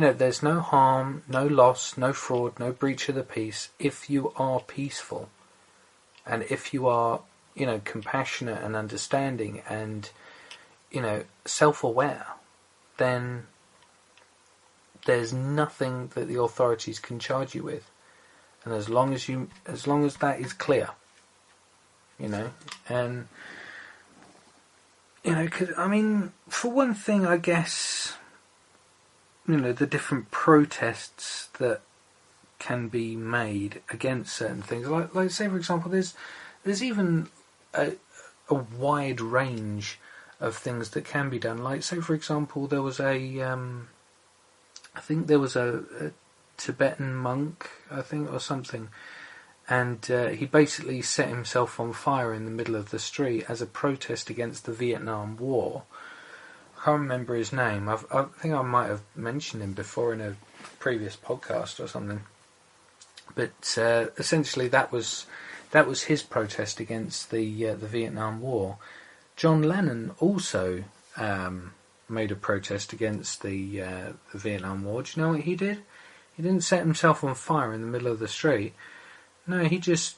there's no harm, no loss, no fraud, no breach of the peace if you are peaceful. And if you are, compassionate and understanding and, self-aware, then there's nothing that the authorities can charge you with. And as long as that is clear, and, 'cause, for one thing, I guess, the different protests that can be made against certain things, like say for example, there's even a wide range of things that can be done. Like say for example, there was I think there was a Tibetan monk, or something, and he basically set himself on fire in the middle of the street as a protest against the Vietnam War. I can't remember his name. I think I might have mentioned him before in a previous podcast or something. But essentially, that was his protest against the Vietnam War. John Lennon also made a protest against the Vietnam War. Do you know what he did? He didn't set himself on fire in the middle of the street. No, he just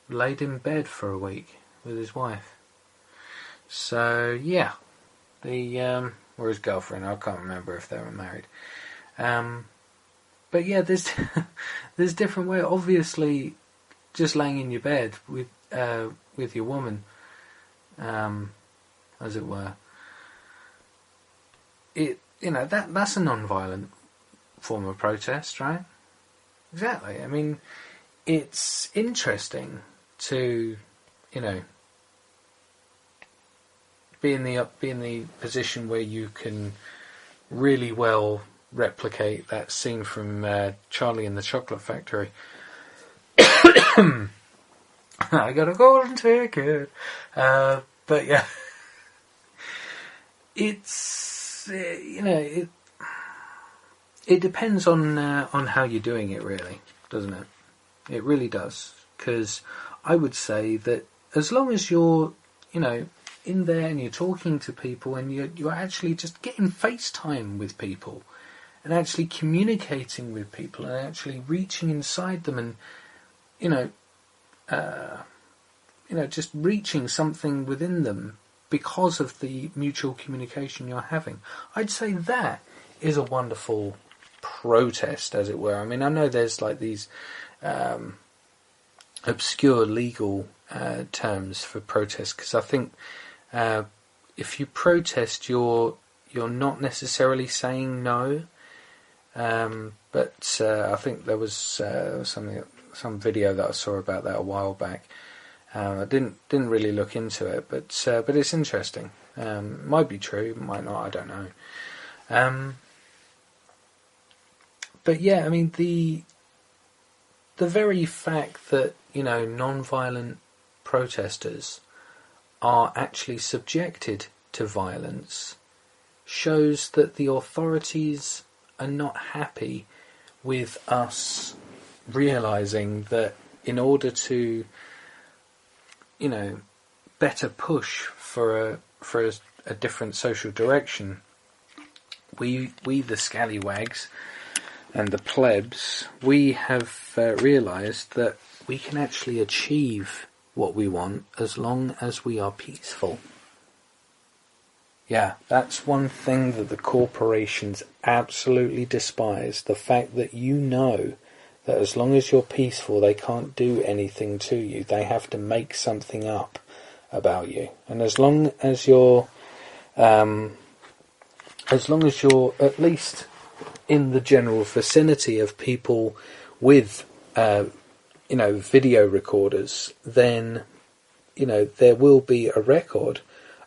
laid in bed for a week with his wife. So yeah. Or his girlfriend, I can't remember if they were married. But yeah, there's different ways. Obviously, just laying in your bed with your woman, as it were. That's a non-violent form of protest, right? Exactly. It's interesting to, be in the position where you can really well replicate that scene from Charlie and the Chocolate Factory. I got a golden ticket. But yeah, it's it depends on how you're doing it, really, doesn't it? It really does, because I would say that as long as you're in there and you're talking to people and you're actually just getting FaceTime with people and actually communicating with people and actually reaching inside them and just reaching something within them because of the mutual communication you're having, I'd say that is a wonderful protest, as it were. I know there's like these obscure legal terms for protest, because I think if you protest, you're not necessarily saying no. But I think there was some video that I saw about that a while back. I didn't really look into it, but it's interesting. Might be true, might not. I don't know. But yeah, the very fact that non-violent protesters are actually subjected to violence shows that the authorities are not happy with us realising that in order to better push for a different social direction, we the scallywags and the plebs, we have realised that we can actually achieve what we want as long as we are peaceful. Yeah, that's one thing that the corporations absolutely despise, the fact that that as long as you're peaceful, they can't do anything to you. They have to make something up about you. And as long as you're at least in the general vicinity of people with, video recorders, then, there will be a record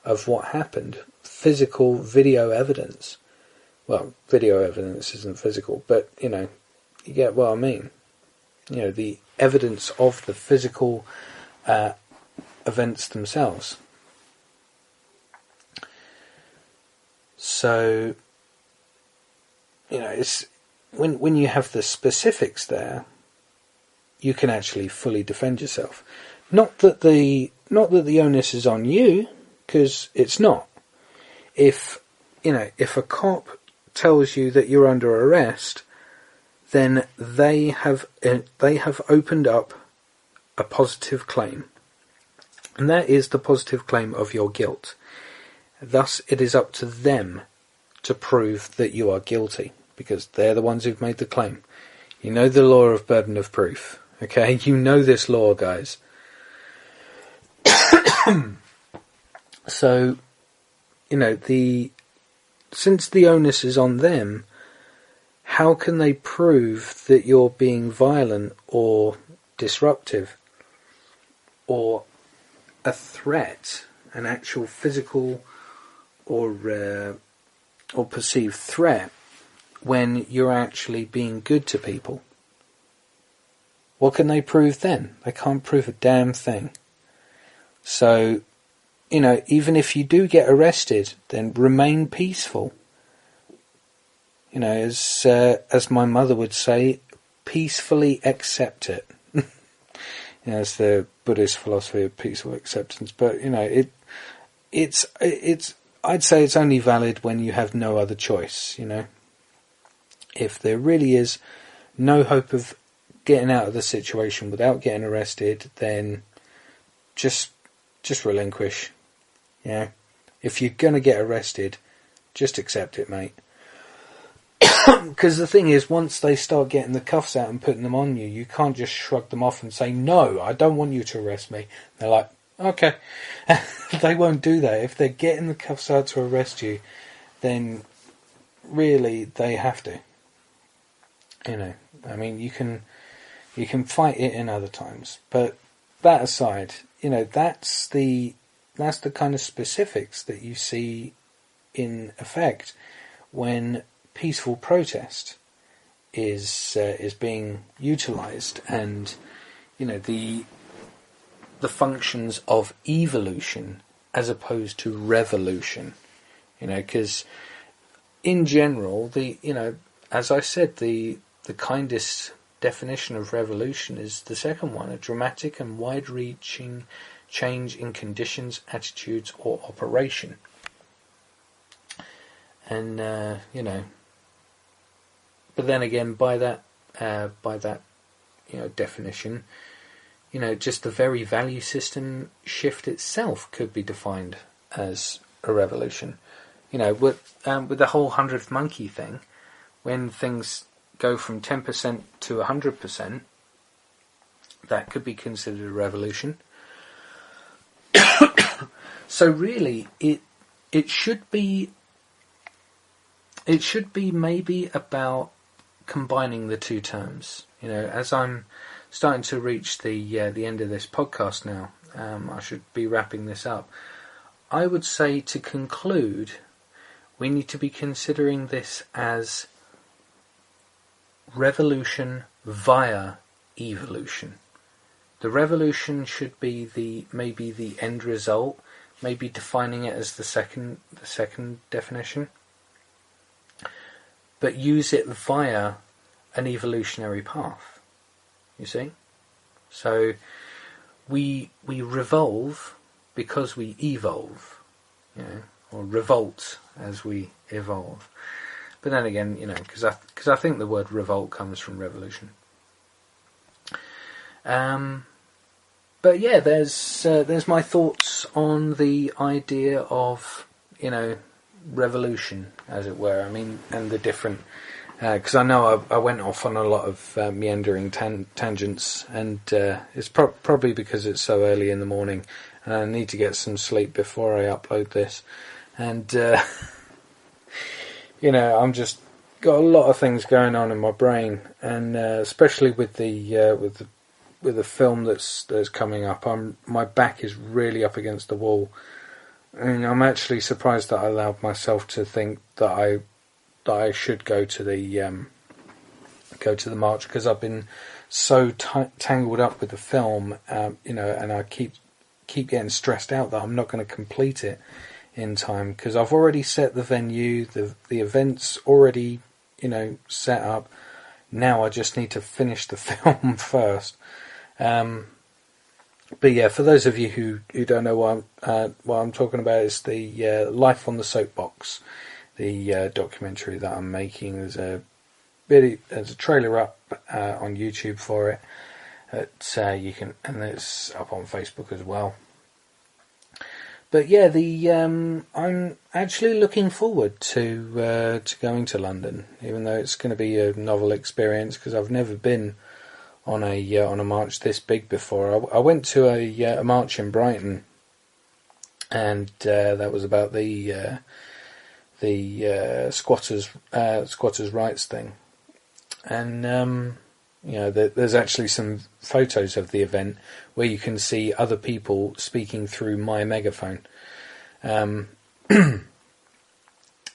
of what happened. Physical video evidence. Well, video evidence isn't physical, but, you get what I mean. The evidence of the physical events themselves. So, it's when you have the specifics there, you can actually fully defend yourself. Not that the onus is on you, because it's not. If a cop tells you that you're under arrest, then they have opened up a positive claim. And that is the positive claim of your guilt. Thus, it is up to them to prove that you are guilty, because they're the ones who've made the claim. You know the law of burden of proof, okay? You know this law, guys. So, since the onus is on them, how can they prove that you're being violent or disruptive or a threat, an actual physical or perceived threat, when you're actually being good to people? What can they prove then? They can't prove a damn thing. So, even if you do get arrested, then remain peaceful. As my mother would say, peacefully accept it. It's the Buddhist philosophy of peaceful acceptance. But it's I'd say it's only valid when you have no other choice. If there really is no hope of getting out of the situation without getting arrested, then just relinquish. If you're gonna get arrested, just accept it, mate. Because the thing is, once they start getting the cuffs out and putting them on you, you can't just shrug them off and say, no, I don't want you to arrest me. They're like, okay. They won't do that. If they're getting the cuffs out to arrest you, then really they have to. You can fight it in other times. But that aside, that's the kind of specifics that you see in effect when peaceful protest is being utilised, and the functions of evolution as opposed to revolution. Because in general, as I said, the kindest definition of revolution is the second one: a dramatic and wide-reaching change in conditions, attitudes, or operation. And but then again, by that definition, just the very value system shift itself could be defined as a revolution. With the whole 100th monkey thing, when things go from 10% to 100%, that could be considered a revolution. So really, it should be maybe about combining the two terms. As I'm starting to reach the end of this podcast now, I should be wrapping this up. I would say, to conclude, we need to be considering this as revolution via evolution. The revolution should be maybe the end result, maybe defining it as the second definition, but use it via an evolutionary path. You see? So we revolve because we evolve, or revolt as we evolve. But then again, because I think the word revolt comes from revolution. But yeah, there's my thoughts on the idea of revolution, as it were. And the different, because I know I went off on a lot of meandering tangents, and it's probably because it's so early in the morning, and I need to get some sleep before I upload this, and I'm just got a lot of things going on in my brain, and especially with the film that's coming up, my back is really up against the wall. I'm actually surprised that I allowed myself to think that I should go to the march, because I've been so tangled up with the film, and I keep getting stressed out that I'm not going to complete it in time, because I've already set the venue, the events already set up. Now I just need to finish the film first. But yeah, for those of you who don't know what I'm talking about, is the Life on the Soapbox. the documentary that I'm making. There's a trailer up on YouTube for it. You can, and it's up on Facebook as well. But yeah, I'm actually looking forward to going to London, even though it's going to be a novel experience because I've never been on a march this big before. I went to a march in Brighton, and that was about the squatters rights thing, and there's actually some photos of the event where you can see other people speaking through my megaphone.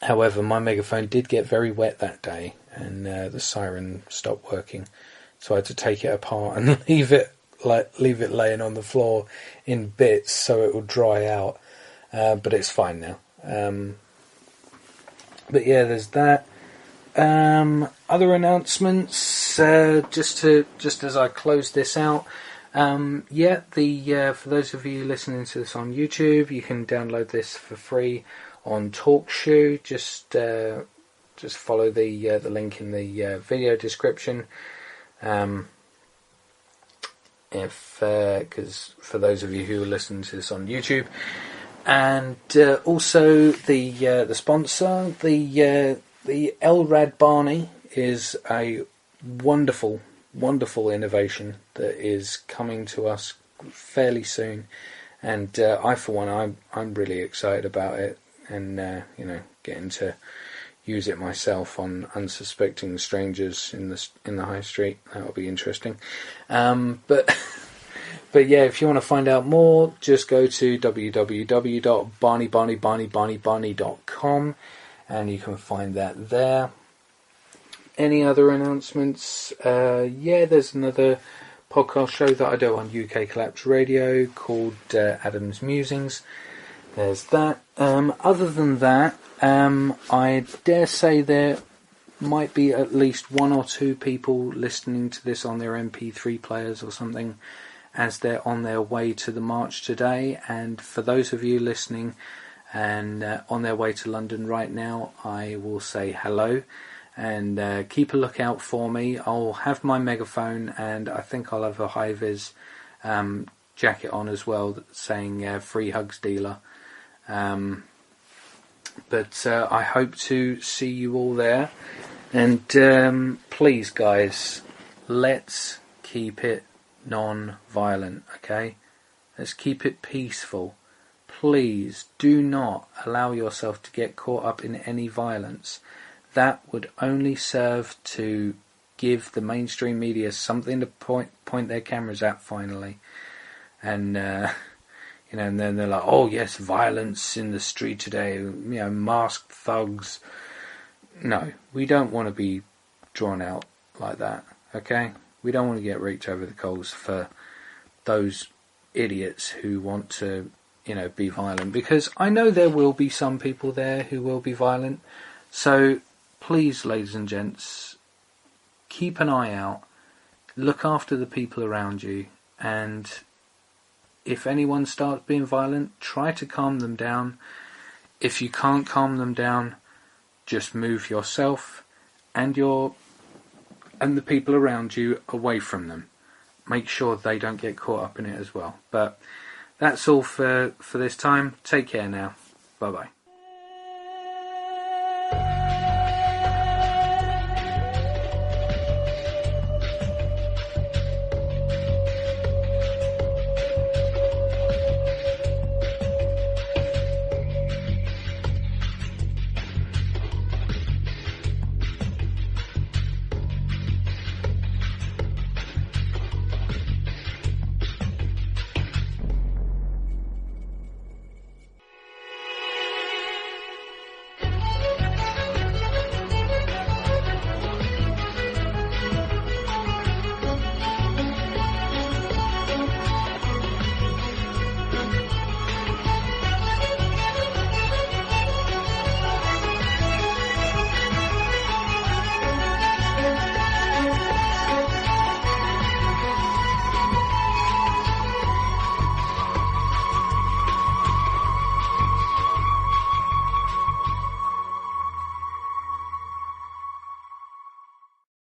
However, my megaphone did get very wet that day, and the siren stopped working, so I had to take it apart and leave it laying on the floor in bits so it would dry out. But it's fine now. But yeah, there's that. Other announcements, just as I close this out. For those of you listening to this on YouTube, you can download this for free on TalkShoe. Just follow the link in the video description. Because for those of you who are listening to this on YouTube, and also the sponsor, the LRAD Barney is a wonderful innovation that is coming to us fairly soon, and I for one I'm really excited about it, and getting to use it myself on unsuspecting strangers in the high street. That'll be interesting. But yeah, if you want to find out more, just go to www.barney.com and you can find that there. Any other announcements? There's another podcast show that I do on UK Collapse Radio called Adam's Musings. There's that. Other than that, I dare say there might be at least one or two people listening to this on their MP3 players or something as they're on their way to the march today. And for those of you listening and on their way to London right now, I will say hello. And keep a lookout for me. I'll have my megaphone, and I think I'll have a high-vis jacket on as well, saying "Free Hugs Dealer." But I hope to see you all there. And please, guys, let's keep it non-violent, okay? Let's keep it peaceful. Please do not allow yourself to get caught up in any violence. That would only serve to give the mainstream media something to point their cameras at finally. And and then they're like, oh yes, violence in the street today, masked thugs. No, we don't want to be drawn out like that, okay? We don't want to get raked over the coals for those idiots who want to, be violent. Because I know there will be some people there who will be violent. So please, ladies and gents, keep an eye out, look after the people around you, and if anyone starts being violent, try to calm them down. If you can't calm them down, just move yourself and the people around you away from them. Make sure they don't get caught up in it as well. But that's all for this time. Take care now. Bye-bye.